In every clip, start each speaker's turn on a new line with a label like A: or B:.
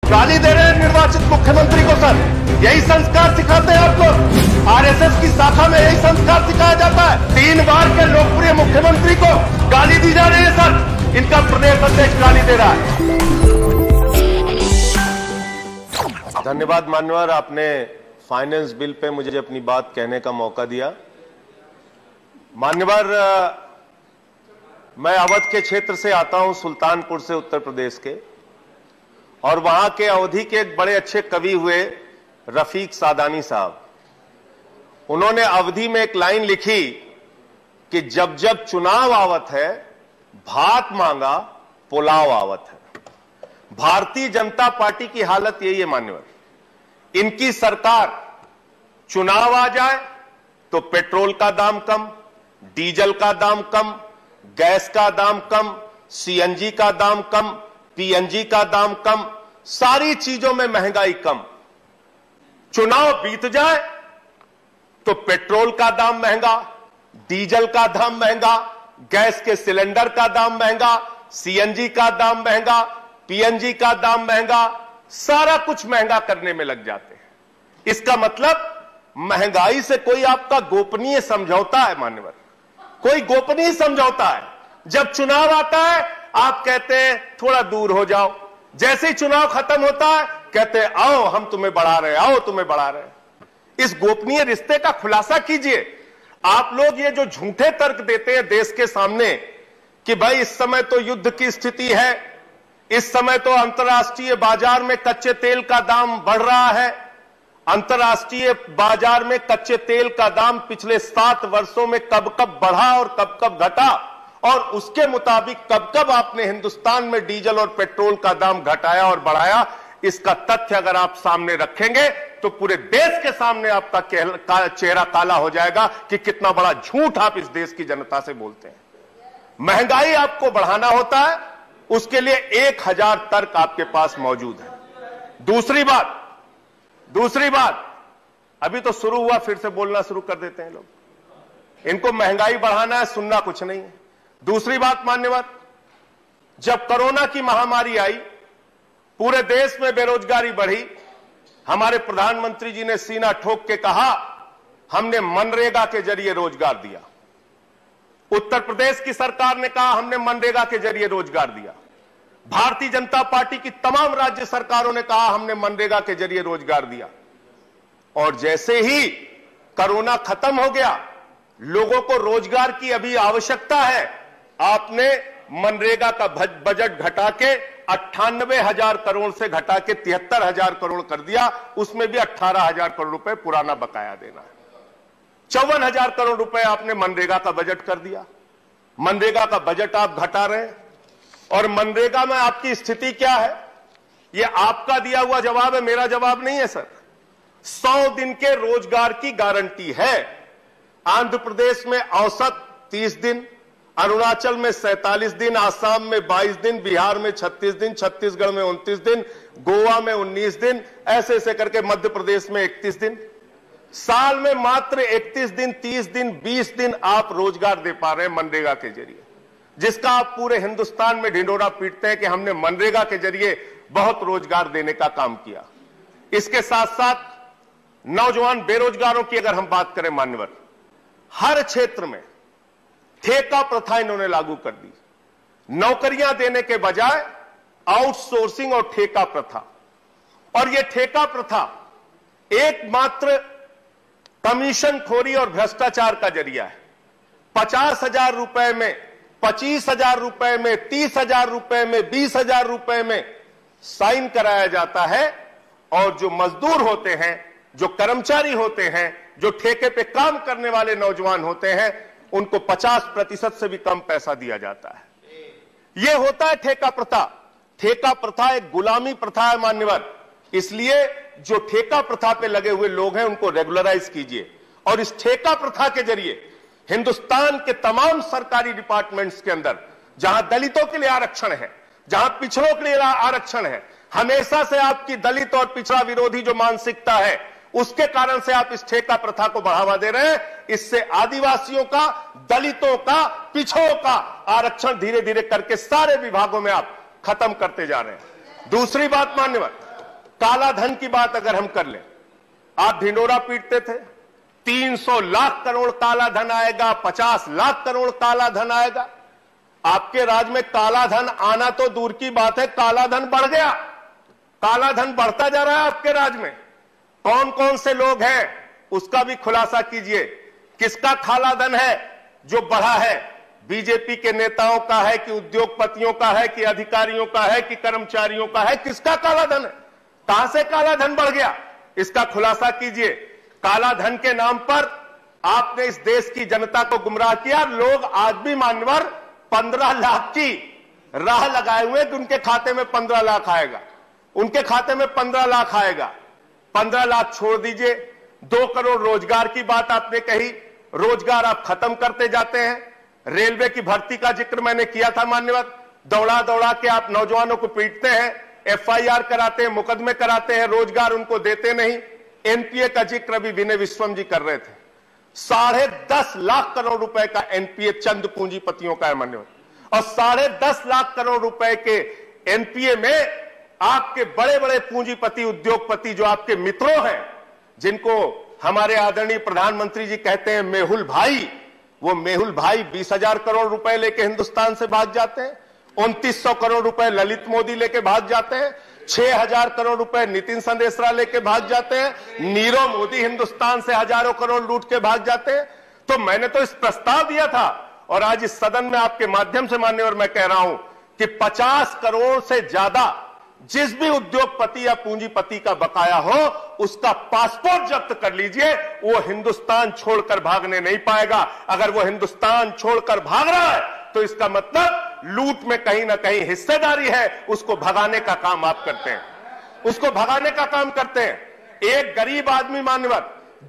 A: गाली दे रहे हैं निर्वाचित मुख्यमंत्री को सर, यही संस्कार सिखाते हैं आप लोग। आरएसएस की शाखा में यही संस्कार सिखाया जाता है। 3 बार के लोकप्रिय मुख्यमंत्री को गाली दी जा रही है सर, इनका प्रदेश अध्यक्ष गाली दे रहा है। धन्यवाद मान्यवर, आपने फाइनेंस बिल पे मुझे अपनी बात कहने का मौका दिया। मान्यवर, मैं अवध के क्षेत्र से आता हूं, सुल्तानपुर से, उत्तर प्रदेश के, और वहां के अवधि के एक बड़े अच्छे कवि हुए रफीक सादानी साहब। उन्होंने अवधि में एक लाइन लिखी कि जब जब चुनाव आवत है, भात मांगा पुलाव आवत है। भारतीय जनता पार्टी की हालत यही है मान्यवर। इनकी सरकार, चुनाव आ जाए तो पेट्रोल का दाम कम, डीजल का दाम कम, गैस का दाम कम, सीएनजी का दाम कम, पीएनजी का दाम कम, सारी चीजों में महंगाई कम। चुनाव बीत जाए तो पेट्रोल का दाम महंगा, डीजल का दाम महंगा, गैस के सिलेंडर का दाम महंगा, सीएनजी का दाम महंगा, पीएनजी का दाम महंगा, सारा कुछ महंगा करने में लग जाते हैं। इसका मतलब महंगाई से कोई आपका गोपनीय समझौता है मान्यवर, कोई गोपनीय समझौता है। जब चुनाव आता है आप कहते हैं थोड़ा दूर हो जाओ, जैसे ही चुनाव खत्म होता है कहते हैं आओ हम तुम्हें बढ़ा रहे, आओ तुम्हें बढ़ा रहे। इस गोपनीय रिश्ते का खुलासा कीजिए। आप लोग ये जो झूठे तर्क देते हैं देश के सामने कि भाई इस समय तो युद्ध की स्थिति है, इस समय तो अंतर्राष्ट्रीय बाजार में कच्चे तेल का दाम बढ़ रहा है, अंतर्राष्ट्रीय बाजार में कच्चे तेल का दाम पिछले 7 वर्षों में कब कब बढ़ा और कब कब घटा, और उसके मुताबिक कब कब आपने हिंदुस्तान में डीजल और पेट्रोल का दाम घटाया और बढ़ाया। इसका तथ्य अगर आप सामने रखेंगे तो पूरे देश के सामने आपका चेहरा काला हो जाएगा कि कितना बड़ा झूठ आप इस देश की जनता से बोलते हैं। महंगाई आपको बढ़ाना होता है, उसके लिए 1000 तर्क आपके पास मौजूद है। दूसरी बात, अभी तो शुरू हुआ, फिर से बोलना शुरू कर देते हैं लोग। इनको महंगाई बढ़ाना है, सुनना कुछ नहीं है। दूसरी बात मान्यवर, जब कोरोना की महामारी आई, पूरे देश में बेरोजगारी बढ़ी, हमारे प्रधानमंत्री जी ने सीना ठोक के कहा हमने मनरेगा के जरिए रोजगार दिया। उत्तर प्रदेश की सरकार ने कहा हमने मनरेगा के जरिए रोजगार दिया। भारतीय जनता पार्टी की तमाम राज्य सरकारों ने कहा हमने मनरेगा के जरिए रोजगार दिया। और जैसे ही कोरोना खत्म हो गया, लोगों को रोजगार की अभी आवश्यकता है, आपने मनरेगा का बजट घटा के 98,000 करोड़ से घटा के 73,000 करोड़ कर दिया। उसमें भी 18,000 करोड़ रुपए पुराना बकाया देना है। 54,000 करोड़ रुपए आपने मनरेगा का बजट कर दिया। मनरेगा का बजट आप घटा रहे हैं, और मनरेगा में आपकी स्थिति क्या है? यह आपका दिया हुआ जवाब है, मेरा जवाब नहीं है सर। 100 दिन के रोजगार की गारंटी है। आंध्र प्रदेश में औसत 30 दिन, अरुणाचल में 47 दिन, आसाम में 22 दिन, बिहार में 36 दिन, छत्तीसगढ़ में 29 दिन, गोवा में 19 दिन, ऐसे करके मध्य प्रदेश में 31 दिन। साल में मात्र 31 दिन, 30 दिन, 20 दिन आप रोजगार दे पा रहे हैं मनरेगा के जरिए, जिसका आप पूरे हिंदुस्तान में ढिंढोरा पीटते हैं कि हमने मनरेगा के जरिए बहुत रोजगार देने का काम किया। इसके साथ साथ नौजवान बेरोजगारों की अगर हम बात करें मान्यवर, हर क्षेत्र में ठेका प्रथा इन्होंने लागू कर दी। नौकरियां देने के बजाय आउटसोर्सिंग और ठेका प्रथा, और यह ठेका प्रथा एकमात्र कमीशन खोरी और भ्रष्टाचार का जरिया है। 50,000 रुपए में, 25,000 रुपए में, 30,000 रुपए में, 20,000 रुपए में साइन कराया जाता है, और जो मजदूर होते हैं, जो कर्मचारी होते हैं, जो ठेके पे काम करने वाले नौजवान होते हैं, उनको 50% से भी कम पैसा दिया जाता है। यह होता है ठेका प्रथा। ठेका प्रथा एक गुलामी प्रथा है मान्यवर, इसलिए जो ठेका प्रथा पे लगे हुए लोग हैं उनको रेगुलराइज कीजिए। और इस ठेका प्रथा के जरिए हिंदुस्तान के तमाम सरकारी डिपार्टमेंट्स के अंदर, जहां दलितों के लिए आरक्षण है, जहां पिछड़ों के लिए आरक्षण है, हमेशा से आपकी दलित और पिछड़ा विरोधी जो मानसिकता है, उसके कारण से आप इस ठेका प्रथा को बढ़ावा दे रहे हैं। इससे आदिवासियों का, दलितों का, पिछड़ों का आरक्षण धीरे धीरे करके सारे विभागों में आप खत्म करते जा रहे हैं। दूसरी बात मान्यवर, काला धन की बात अगर हम कर लें, आप ढिंडोरा पीटते थे 300 लाख करोड़ काला धन आएगा, 50 लाख करोड़ काला धन आएगा। आपके राज में काला धन आना तो दूर की बात है, काला धन बढ़ गया, काला धन बढ़ता जा रहा है आपके राज में। कौन कौन से लोग हैं उसका भी खुलासा कीजिए। किसका काला धन है जो बढ़ा है? बीजेपी के नेताओं का है कि उद्योगपतियों का है कि अधिकारियों का है कि कर्मचारियों का है? किसका काला धन है? कहां से काला धन बढ़ गया, इसका खुलासा कीजिए। काला धन के नाम पर आपने इस देश की जनता को गुमराह किया। लोग आज भी मान्यवर 15 लाख की राह लगाए हुए कि उनके खाते में 15 लाख आएगा, उनके खाते में 15 लाख आएगा। 15 लाख छोड़ दीजिए, 2 करोड़ रोजगार की बात आपने कही, रोजगार आप खत्म करते जाते हैं। रेलवे की भर्ती का जिक्र मैंने किया था मान्यवर, दौड़ा दौड़ा के आप नौजवानों को पीटते हैं, FIR कराते हैं, मुकदमे कराते हैं, रोजगार उनको देते नहीं। NPA का जिक्र अभी विनय विश्वम जी कर रहे थे, 10.5 लाख करोड़ रुपए का NPA चंद पूंजीपतियों का है मान्यवर, और 10.5 लाख करोड़ रुपए के NPA में आपके बड़े बड़े पूंजीपति उद्योगपति जो आपके मित्रों हैं, जिनको हमारे आदरणीय प्रधानमंत्री जी कहते हैं मेहुल भाई, वो मेहुल भाई 20,000 करोड़ रुपए लेके हिंदुस्तान से भाग जाते हैं, 2900 करोड़ रुपए ललित मोदी लेके भाग जाते हैं, 6,000 करोड़ रुपए नितिन संदेशरा लेके भाग जाते हैं, नीरव मोदी हिंदुस्तान से हजारों करोड़ लूट के भाग जाते हैं। तो मैंने तो इस प्रस्ताव दिया था और आज इस सदन में आपके माध्यम से मान्यवर मैं कह रहा हूं कि 50 करोड़ से ज्यादा जिस भी उद्योगपति या पूंजीपति का बकाया हो उसका पासपोर्ट जब्त कर लीजिए, वो हिंदुस्तान छोड़कर भागने नहीं पाएगा। अगर वो हिंदुस्तान छोड़कर भाग रहा है तो इसका मतलब लूट में कहीं ना कहीं हिस्सेदारी है, उसको भगाने का काम आप करते हैं, उसको भगाने का काम करते हैं। एक गरीब आदमी मान्यवर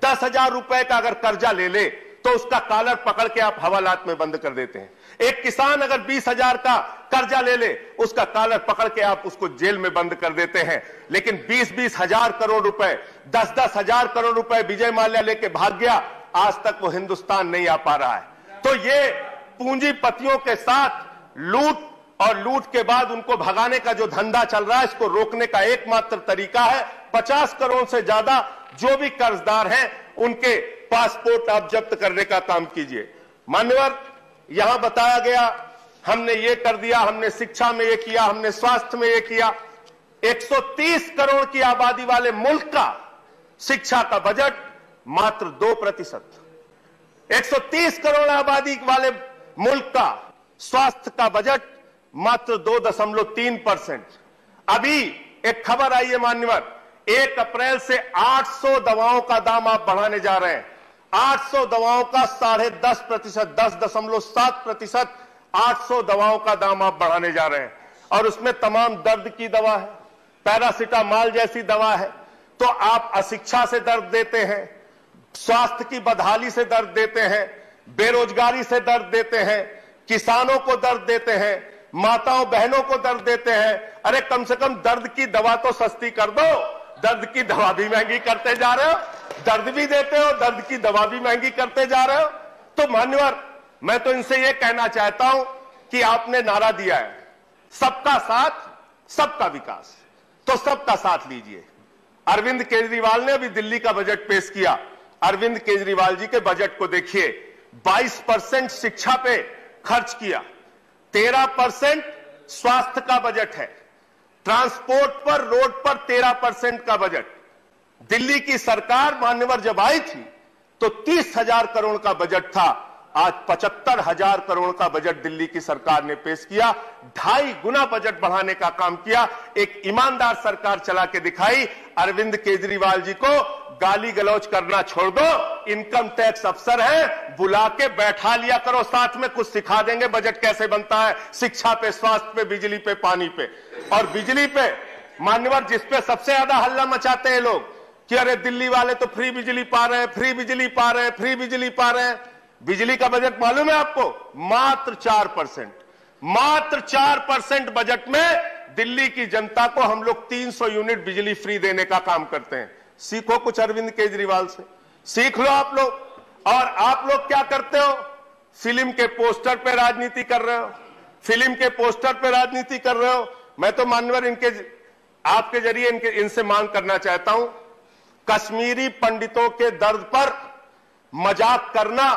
A: 10,000 रुपए का अगर कर्जा ले ले तो उसका कॉलर पकड़ के आप हवालात में बंद कर देते हैं। एक किसान अगर 20,000 का कर्जा ले ले उसका कॉलर पकड़ के आप उसको जेल में बंद कर देते हैं। लेकिन 20-20 हजार करोड़ रुपए, 10-10 हजार करोड़ रुपए विजय माल्या लेके भाग गया, आज तक वो हिंदुस्तान नहीं आ पा रहा है। तो ये पूंजीपतियों के साथ लूट और लूट के बाद उनको भगाने का जो धंधा चल रहा है, इसको रोकने का एकमात्र तरीका है 50 करोड़ से ज्यादा जो भी कर्जदार हैं उनके पासपोर्ट आप जब्त करने का काम कीजिए। मान्यवर, यहां बताया गया हमने ये कर दिया, हमने शिक्षा में ये किया, हमने स्वास्थ्य में ये किया। 130 करोड़ की आबादी वाले मुल्क का शिक्षा का बजट मात्र 2%, 130 करोड़ आबादी वाले मुल्क का स्वास्थ्य का बजट मात्र 2.3%। अभी एक खबर आई है मान्यवर, 1 अप्रैल से 800 दवाओं का दाम आप बढ़ाने जा रहे हैं। 800 दवाओं का 10.5%, 10.7% 800 दवाओं का दाम आप बढ़ाने जा रहे हैं। और उसमें तमाम दर्द की दवा है, पैरासिटामॉल जैसी दवा है। तो आप अशिक्षा से दर्द देते हैं, स्वास्थ्य की बदहाली से दर्द देते हैं, बेरोजगारी से दर्द देते हैं, किसानों को दर्द देते हैं, माताओं बहनों को दर्द देते हैं। अरे कम से कम दर्द की दवा तो सस्ती कर दो, दर्द की दवा भी महंगी करते जा रहे हो, दर्द भी देते हो, दर्द की दवा भी महंगी करते जा रहे हो। तो मान्यवर, मैं तो इनसे यह कहना चाहता हूं कि आपने नारा दिया है सबका साथ सबका विकास, तो सबका साथ लीजिए। अरविंद केजरीवाल ने अभी दिल्ली का बजट पेश किया। अरविंद केजरीवाल जी के बजट को देखिए, 22% शिक्षा पे खर्च किया, 13% स्वास्थ्य का बजट है, ट्रांसपोर्ट पर रोड पर 13% का बजट। दिल्ली की सरकार मान्यवर जब आई थी तो 30,000 करोड़ का बजट था, आज 75,000 करोड़ का बजट दिल्ली की सरकार ने पेश किया। 2.5 गुना बजट बढ़ाने का काम किया। एक ईमानदार सरकार चला के दिखाई। अरविंद केजरीवाल जी को गाली गलौज करना छोड़ दो, इनकम टैक्स अफसर है, बुला के बैठा लिया करो, साथ में कुछ सिखा देंगे बजट कैसे बनता है, शिक्षा पे, स्वास्थ्य पे, बिजली पे, पानी पे। और बिजली पे मान्यवर, जिस पे सबसे ज्यादा हल्ला मचाते हैं लोग कि अरे दिल्ली वाले तो फ्री बिजली पा रहे हैं, फ्री बिजली पा रहे हैं, फ्री बिजली पा रहे हैं। बिजली का बजट मालूम है आपको? मात्र 4%, मात्र 4% बजट में दिल्ली की जनता को हम लोग 300 यूनिट बिजली फ्री देने का काम करते हैं। सीखो कुछ अरविंद केजरीवाल से, सीख लो आप लोग। और आप लोग क्या करते हो? फिल्म के पोस्टर पे राजनीति कर रहे हो, फिल्म के पोस्टर पे राजनीति कर रहे हो। मैं तो मान्यवर इनके आपके जरिए इनसे मांग करना चाहता हूं, कश्मीरी पंडितों के दर्द पर मजाक करना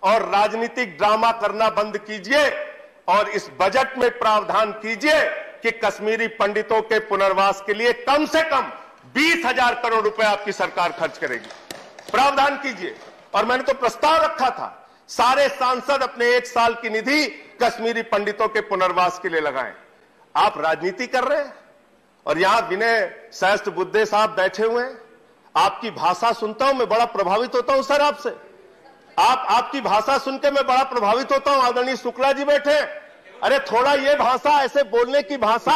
A: और राजनीतिक ड्रामा करना बंद कीजिए और इस बजट में प्रावधान कीजिए कि कश्मीरी पंडितों के पुनर्वास के लिए कम से कम 20,000 करोड़ रुपए आपकी सरकार खर्च करेगी। प्रावधान कीजिए। और मैंने तो प्रस्ताव रखा था, सारे सांसद अपने 1 साल की निधि कश्मीरी पंडितों के पुनर्वास के लिए लगाएं। आप राजनीति कर रहे हैं और यहां विनय सहस्त्र बुद्धे साहब बैठे हुए हैं। आपकी भाषा सुनता हूं, मैं बड़ा प्रभावित होता हूं सर आपसे। आपकी भाषा सुन के मैं बड़ा प्रभावित होता हूं। आदरणीय शुक्ला जी बैठे, अरे थोड़ा ये भाषा, ऐसे बोलने की भाषा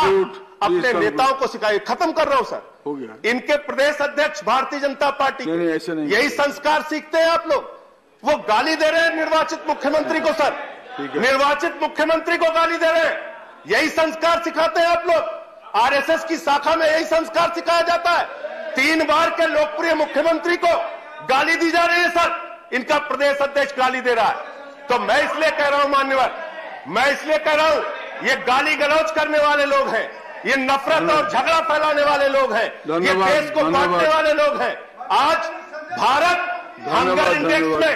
A: अपने नेताओं को सिखाइए। खत्म कर रहा हूं सर।
B: हो गया।
A: इनके प्रदेश अध्यक्ष भारतीय जनता पार्टी
B: ऐसे नहीं,
A: यही संस्कार सीखते हैं आप लोग। वो गाली दे रहे हैं निर्वाचित मुख्यमंत्री को सर, निर्वाचित मुख्यमंत्री को गाली दे रहे हैं। यही संस्कार सिखाते हैं आप लोग। आरएसएस की शाखा में यही संस्कार सिखाया जाता है। 3 बार के लोकप्रिय मुख्यमंत्री को गाली दी जा रही है सर। इनका प्रदेश अध्यक्ष गाली दे रहा है। तो मैं इसलिए कह रहा हूं मान्यवर, मैं इसलिए कह रहा हूं, ये गाली गलौज करने वाले लोग हैं, ये नफरत और झगड़ा फैलाने वाले लोग हैं, ये देश को बांटने वाले लोग हैं। आज भारत हंगर इंडेक्स में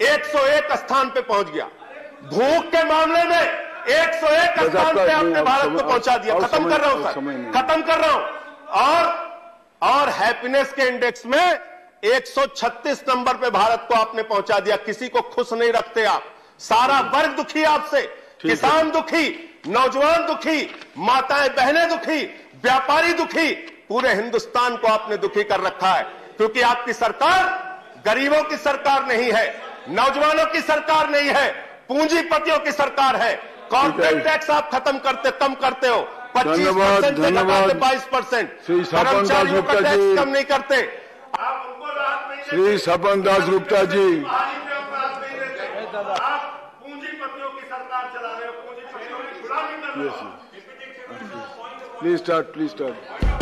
A: 101 स्थान पे पहुंच गया। भूख के मामले में 101 स्थान पे आपने भारत को पहुंचा दिया। खत्म कर रहा हूं सर, खत्म कर रहा हूं। और हैप्पीनेस के इंडेक्स में 136 नंबर पे भारत को आपने पहुंचा दिया। किसी को खुश नहीं रखते आप। सारा वर्ग दुखी आपसे, किसान दुखी, नौजवान दुखी, माताएं बहनें दुखी, व्यापारी दुखी, पूरे हिंदुस्तान को आपने दुखी कर रखा है। क्योंकि आपकी सरकार गरीबों की सरकार नहीं है, नौजवानों की सरकार नहीं है, पूंजीपतियों की सरकार है। कॉर्पोरेट टैक्स आप खत्म करते, कम करते हो, 25% से घटाते 22%। कर्मचारियों का टैक्स कम नहीं करते। आप उनको राहत नहीं देते।
B: श्री सपन दास गुप्ता जी,
A: आप पूंजीपतियों की सरकार चला रहे हो, पूंजीपतियों की गुलामी कर रहे हो।
B: Please start.